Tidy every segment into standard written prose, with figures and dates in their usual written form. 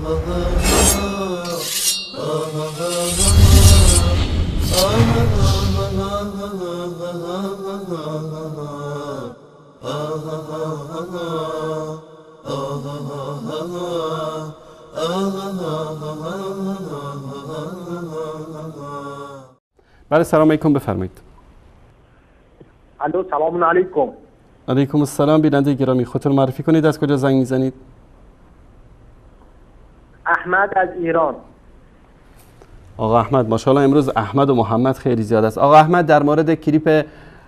بله سلام علیکم، بفرمایید. الو سلام علیکم. علیکم السلام. بیننده گرامی، خودتون معرفی کنید، از کجا زنگ میزنید؟ احمد از ایران. آقا احمد، ماشاءالله امروز احمد و محمد خیلی زیاد است. آقا احمد، در مورد کلیپ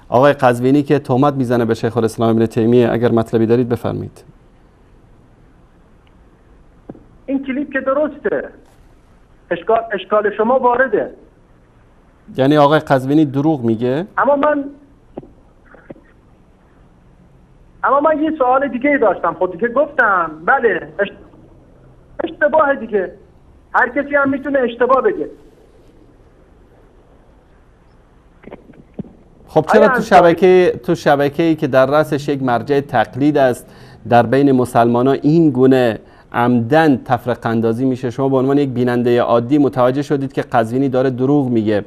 آقای قزوینی که تهمت میزنه به شیخ الاسلام ابن تیمیه اگر مطلبی دارید بفرمایید. این کلیپ که درسته، اشکال شما وارده. یعنی آقای قزوینی دروغ میگه؟ اما من یه سوال دیگه داشتم. خود دیگه گفتم بله اشتباه دیگه، هر کسی هم میتونه اشتباه بگه. خب چرا تو شبکه‌ای که در رأسش یک مرجع تقلید است در بین مسلمانان این گونه عمدن تفرقه اندازی میشه؟ شما به عنوان یک بیننده عادی متوجه شدید که قزوینی داره دروغ میگه،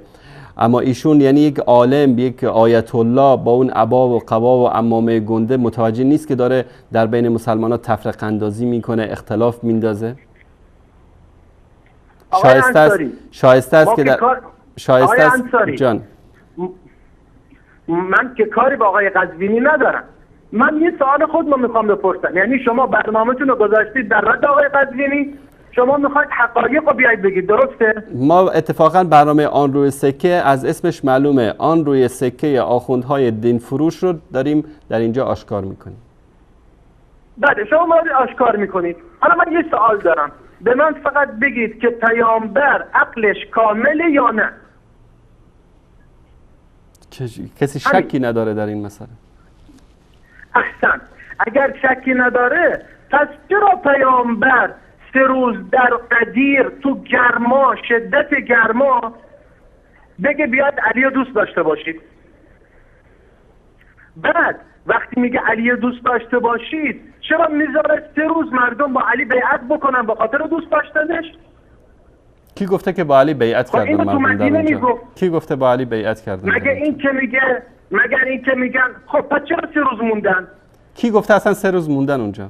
اما ایشون یعنی یک عالم، یک آیت الله با اون عبا و قبا و عمامه گنده متوجه نیست که داره در بین مسلمانان تفرقه اندازی میکنه، اختلاف میندازه؟ شایسته است جان. من که کاری با آقای قزوینی ندارم. من یه سوال خودم میخوام بپرسم. یعنی شما برنامه‌تون رو گذاشتید در رد آقای قزوینی، شما میخواید حقایق رو بیاید بگید، درسته؟ ما اتفاقا برنامه آن روی سکه از اسمش معلومه، آن روی سکه آخوندهای دین فروش رو داریم در اینجا آشکار میکنیم. بله شما ما آشکار میکنید. حالا من یه سوال دارم، به من فقط بگید که پیامبر عقلش کامله یا نه؟ کسی شکی نداره در این مسئله؟ احسن. اگر شکی نداره پس چرا پیامبر 3 روز در قدیر تو گرما، شدت گرما، بگه بیاد علی رو دوست داشته باشید؟ بعد وقتی میگه علی رو دوست داشته باشید چرا میذاره 3 روز مردم با علی بیعت بکنن به خاطر دوست داشتنش؟ کی گفته که با علی بیعت کردن مردم در اونجا؟ کی گفته با علی بیعت کردن؟ مگر این که میگن خب پس چرا 3 روز موندن؟ کی گفته اصلا 3 روز موندن اونجا؟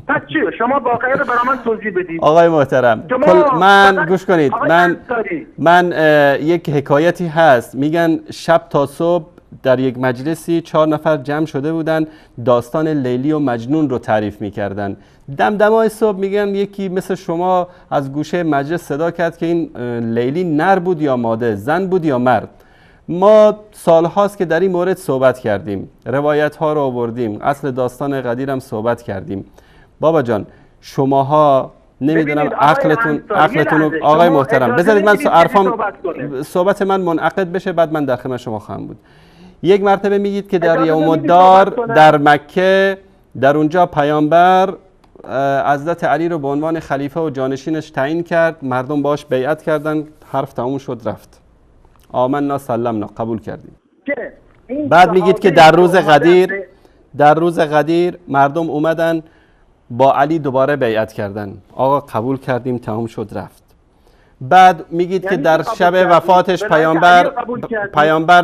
پس چی؟ شما واقعا رو برای من توضیح بدید. آقای محترم، من گوش کنید، من یک حکایتی هست، میگن شب تا صبح در یک مجلسی 4 نفر جمع شده بودن، داستان لیلی و مجنون رو تعریف میکردن. دمدمای صبح میگن یکی مثل شما از گوشه مجلس صدا کرد که این لیلی نر بود یا ماده، زن بود یا مرد. ما سالهاست که در این مورد صحبت کردیم، روایت ها رو آوردیم، اصل داستان قدیرم صحبت کردیم. بابا جان شماها نمیدونم عقلتون آقای محترم بذارید من صحبت من منعقد بشه، بعد من در خدمت شما خواهم بود. یک مرتبه میگید که در یوم الدار در مکه در اونجا پیامبر حضرت علی رو به عنوان خلیفه و جانشینش تعیین کرد، مردم باش بیعت کردن، حرف تموم شد رفت. آمنا سلمنا، قبول کردیم. بعد میگید که در روز غدیر مردم اومدن با علی دوباره بیعت کردن، آقا قبول کردیم، تمام شد رفت. بعد میگید که در شب وفاتش پیامبر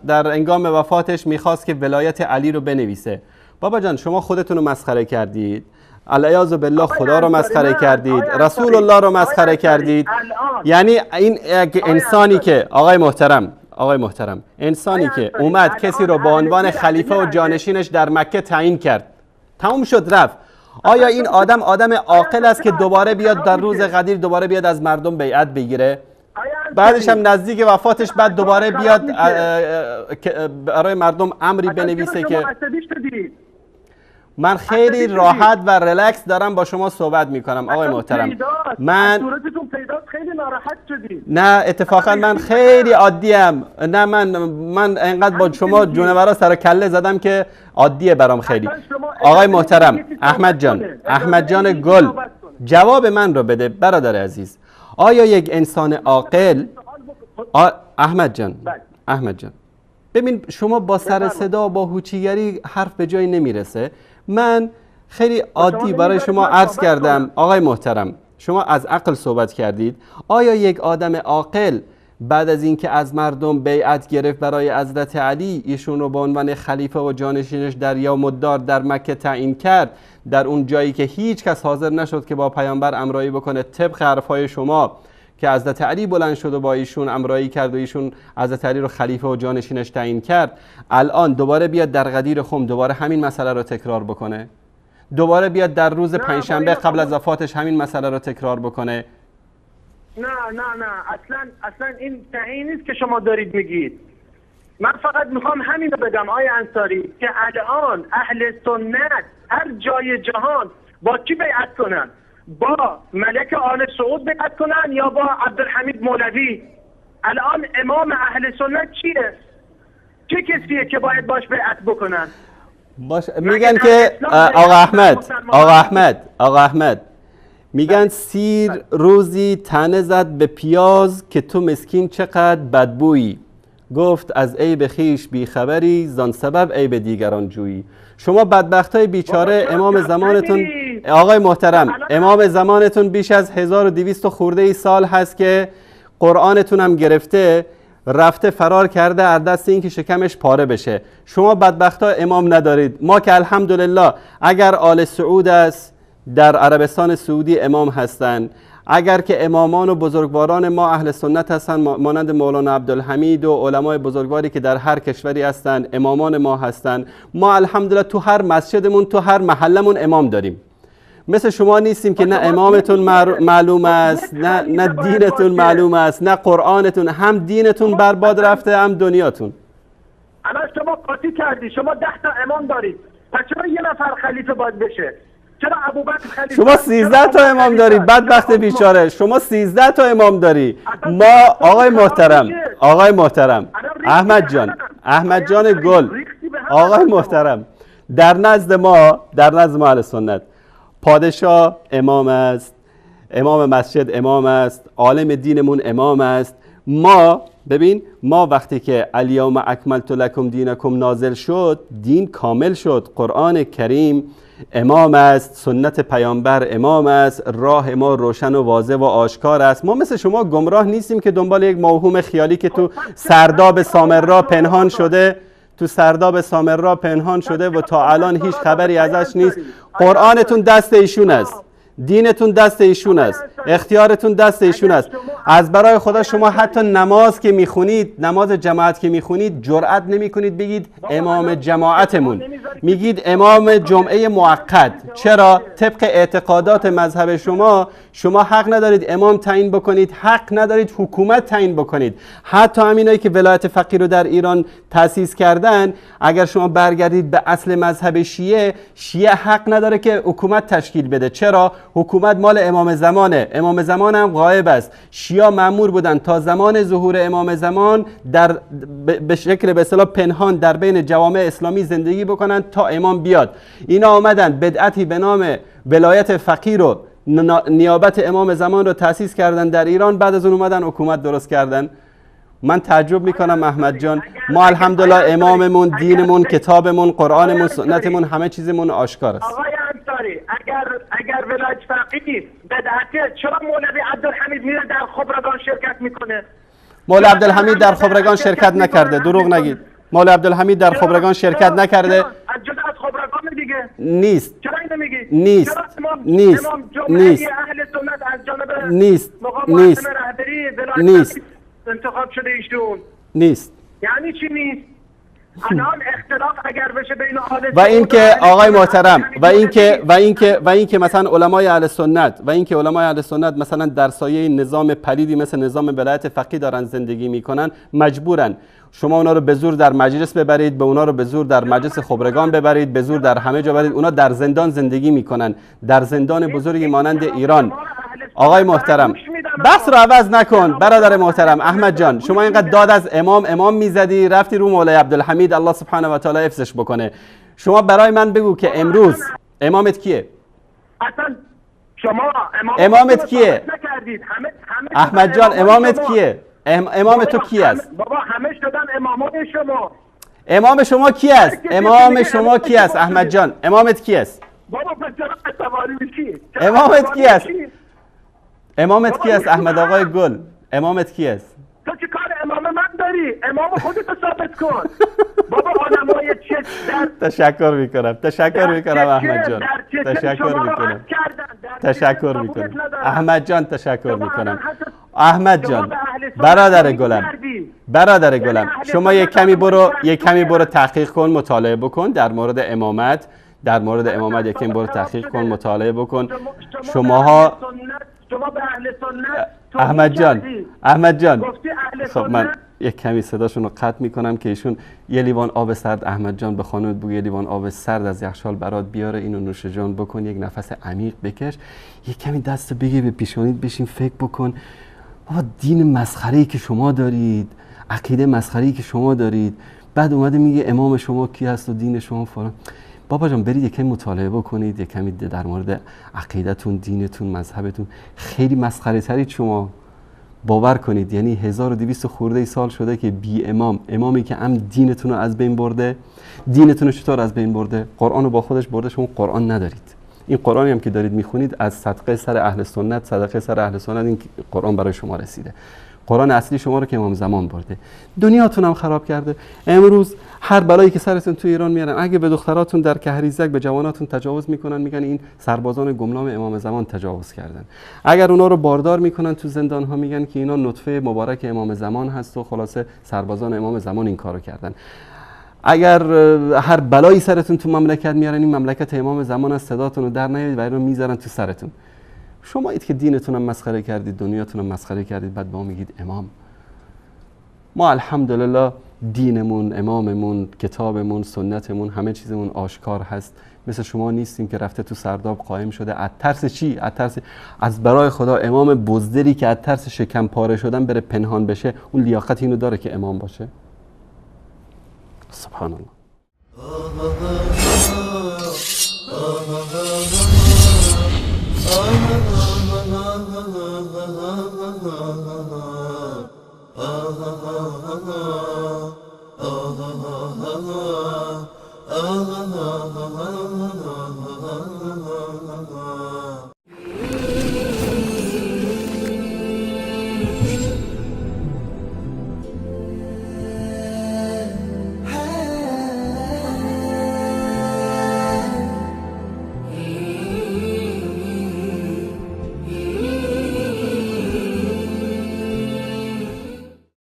در انگام وفاتش میخواست که ولایت علی رو بنویسه. بابا جان شما خودتون رو مسخره کردید، علیاذ بالله خدا رو مسخره کردید، رسول الله رو مسخره کردید. یعنی این انسانی که آقای محترم انسانی که اومد کسی رو به عنوان خلیفه و جانشینش در مکه تعیین کرد، تموم شد رفت، آیا این آدم عاقل است که دوباره بیاد در روز غدیر دوباره بیاد از مردم بیعت بگیره؟ بعدش هم نزدیک وفاتش بعد دوباره بیاد برای مردم امری بنویسه که من خیلی راحت و ریلکس دارم با شما صحبت میکنم آقای محترم. من خیلی ناراحت شدید. نه اتفاقا من خیلی عادیم. نه من انقدر با شما جونورا سر کله زدم که عادیه برام خیلی. آقای محترم احمد جان گل جواب من رو بده برادر عزیز. آیا یک انسان عاقل احمد جان ببین شما با سر صدا با هوچیگری حرف به جایی نمیرسه. من خیلی عادی برای شما عرض کردم. آقای محترم، شما از عقل صحبت کردید. آیا یک آدم عاقل بعد از اینکه از مردم بیعت گرفت برای حضرت علی، ایشون رو به عنوان خلیفه و جانشینش در یوم الدار در مکه تعیین کرد، در اون جایی که هیچ کس حاضر نشد که با پیامبر همراهی بکنه، طبق حرفهای شما که حضرت علی بلند شد و با ایشون همراهی کرد و ایشون حضرت علی رو خلیفه و جانشینش تعیین کرد، الان دوباره بیاد در غدیر خم دوباره همین مسئله رو تکرار بکنه؟ دوباره بیاد در روز پنجشنبه قبل از وفاتش همین مسئله رو تکرار بکنه؟ نه اصلا این صحیح نیست که شما دارید میگید. من فقط میخوام همین رو بگم آقای انصاری که الان اهل سنت هر جای جهان با کی بیعت کنن؟ با ملک آل سعود بیعت کنن یا با عبدالحمید مولوی؟ الان امام اهل سنت چیه؟ چه کسیه که باید باش بیعت بکنن؟ میگن که آقا احمد میگن سیر روزی تنه زد به پیاز که تو مسکین چقدر بدبویی، گفت از عیب خویش بیخبری زان سبب عیب دیگران جویی. شما بدبختای بیچاره امام زمانتون، آقای محترم، امام زمانتون بیش از 1200 خورده ای سال هست که قرآنتون هم گرفته رفته فرار کرده از دست این که شکمش پاره بشه. شما بدبختا امام ندارید. ما که الحمدلله اگر آل سعود است در عربستان سعودی امام هستند، اگر که امامان و بزرگواران ما اهل سنت هستند مانند مولانا عبدالحمید و علمای بزرگواری که در هر کشوری هستند امامان ما هستند، ما الحمدلله تو هر مسجدمون تو هر محلمون امام داریم. مثل شما نیستیم که نه امامتون معلوم است، نه دینتون معلوم است، نه قرآنتون. هم دینتون برباد رفته هم دنیاتون. الان شما قاطی کردی، شما 10 تا امام دارید، پس چرا یه نفر خلیفه باید بشه؟ چرا ابوبکر خلیفه؟ شما 13 تا امام داری بدبخت بیچاره. شما 13 تا امام داری. ما آقای محترم احمد جان گل، آقای محترم، در نزد ما اهل سنت پادشاه امام است، امام مسجد امام است، عالم دینمون امام است. ما وقتی که الیوم اکملت لکم دینکم نازل شد، دین کامل شد. قرآن کریم امام است، سنت پیامبر امام است، راه ما روشن و واضح و آشکار است. ما مثل شما گمراه نیستیم که دنبال یک موهوم خیالی که تو سرداب سامرا پنهان شده و تا الان هیچ خبری ازش نیست. قرآنتون دست ایشون است، دینتون دست ایشون است، اختیارتون دست ایشون است. از برای خدا شما حتی نماز که میخونید، نماز جماعت که میخونید، جرئت نمیکنید بگید امام جماعتمون، میگید امام جمعه موقت. چرا؟ طبق اعتقادات مذهب شما حق ندارید امام تعیین بکنید، حق ندارید حکومت تعیین بکنید. حتی همینایی که ولایت فقیه رو در ایران تأسیس کردن، اگر شما برگردید به اصل مذهب شیعه حق نداره که حکومت تشکیل بده. چرا؟ حکومت مال امام زمانه، امام زمان هم غایب است. شیعه مأمور بودن تا زمان ظهور امام زمان به شکل به اصطلاح پنهان در بین جوامع اسلامی زندگی بکنن تا امام بیاد. اینا آمدن بدعتی به نام ولایت فقیه رو، نیابت امام زمان رو تأسیس کردن در ایران، بعد از اون اومدن حکومت درست کردن. من تعجب میکنم احمد جان، ما الحمدلله اماممون، دینمون، کتابمون، قرآنمون، سنتمون، همه چیزمون آشکار است. آقای انصاری، اگر ولایت فقیه بدعته، چرا مولوی عبدالحمید میره در خبرگان شرکت میکنه؟ مولوی عبدالحمید در خبرگان شرکت نکرده، دروغ نگید. مولوی عبدالحمید در خبرگان شرکت نکرده. از جدا از خبرگان دیگه نیست. چرا اینو میگی؟ نیست. امام جمعه اهل سنت از جانب نیست. رهبری ولایت انتخاب شده ایشون. نیست. یعنی چی نیست؟ الان اختلاف اگر بشه بین آل و اینکه آقای محترم و اینکه مثلا علمای اهل سنت مثلا در سایه نظام پلیدی مثل نظام ولایت فقیه دارن زندگی میکنن، مجبورن شما اونا رو به زور در مجلس ببرید، به اونا رو به زور در مجلس خبرگان ببرید، به زور در همه جا ببرید. اونا در زندان زندگی میکنن، در زندان بزرگی مانند ایران. آقای محترم بحث رو عوض نکن برادر محترم. احمد جان، شما اینقدر داد از امام میزدی، رفتی رو مولوی عبدالحمید، الله سبحانه و تعالی حفظش بکنه. شما برای من بگو که امروز امامت کیه؟ اصلا شما امامت کیه؟ احمد جان امامت کیه؟ امام تو کی است؟ بابا همه شدن امامان شما. امام شما کی است؟ امام شما کی است احمد جان؟ امامت کی است؟ بابا پس چرا عصبانی میشی؟ امامت کی است؟ امامت کی است احمد آقای گل؟ امامت کی است؟ تو چه کار امام من داری؟ امام خودت ثابت کن. بابا علمای تشکر میکنم احمد جان. تشکر میکنم. تشکر میکنم احمد جان. تشکر میکنم احمد جان. برادر گلم شما یک کمی برو تحقیق کن، مطالعه بکن در مورد امامت. یک کمی برو تحقیق کن، مطالعه بکن. شما به اهل سنت احمد جان خب من یک کمی صداشون رو قطع میکنم که ایشون یه لیوان آب سرد، احمد جان به خانومت بگو یه لیوان آب سرد از یخچال برات بیاره، اینو نوش جان بکن، یک نفس عمیق بکش، یک کمی دست بگی به پیشانیت، بشین فکر بکن. بابا دین مسخره‌ای که شما دارید، عقیده مسخره‌ای که شما دارید، بعد اومده میگه امام شما کی هست و دین شما فلان. بابا جان برید یک کمی مطالعه بکنید، یک کمی در مورد عقیدتون، دینتون، مذهبتون. خیلی مسخره ترید شما، باور کنید. یعنی 1200 خورده سال شده که بی امامی که هم دینتون رو از بین برده. دینتون رو چطور از بین برده؟ قرآن رو با خودش برده، شما قرآن ندارید. این قرآنی هم که دارید میخونید از صدقه سر اهل سنت، این قرآن برای شما رسیده. قرآن اصلی شما رو که امام زمان برده. دنیاتون هم خراب کرده. امروز هر بلایی که سرتون تو ایران میارن، اگه به دختراتون در کهریزک به جواناتون تجاوز میکنن، میگن این سربازان گمنام امام زمان تجاوز کردن. اگر اونا رو باردار میکنن تو زندان ها، میگن که اینا نطفه مبارک امام زمان هست و خلاصه سربازان امام زمان این کارو کردن. اگر هر بلایی سرتون تو مملکت میارن، این مملکت امام زمان است، صداتون رو در نیارید و اینو میذارن تو سرتون. شما اید که دینتون هم مسخره کردید، دنیاتون هم مسخره کردید، بعد به ما میگید امام. ما الحمدلله دینمون، اماممون، کتابمون، سنتمون، همه چیزمون آشکار هست. مثل شما نیستیم که رفته تو سرداب قائم شده. از ترس چی؟ از برای خدا امام بزدلی که از ترس شکم پاره شدن بره پنهان بشه، اون لیاقت اینو داره که امام باشه؟ سبحان الله.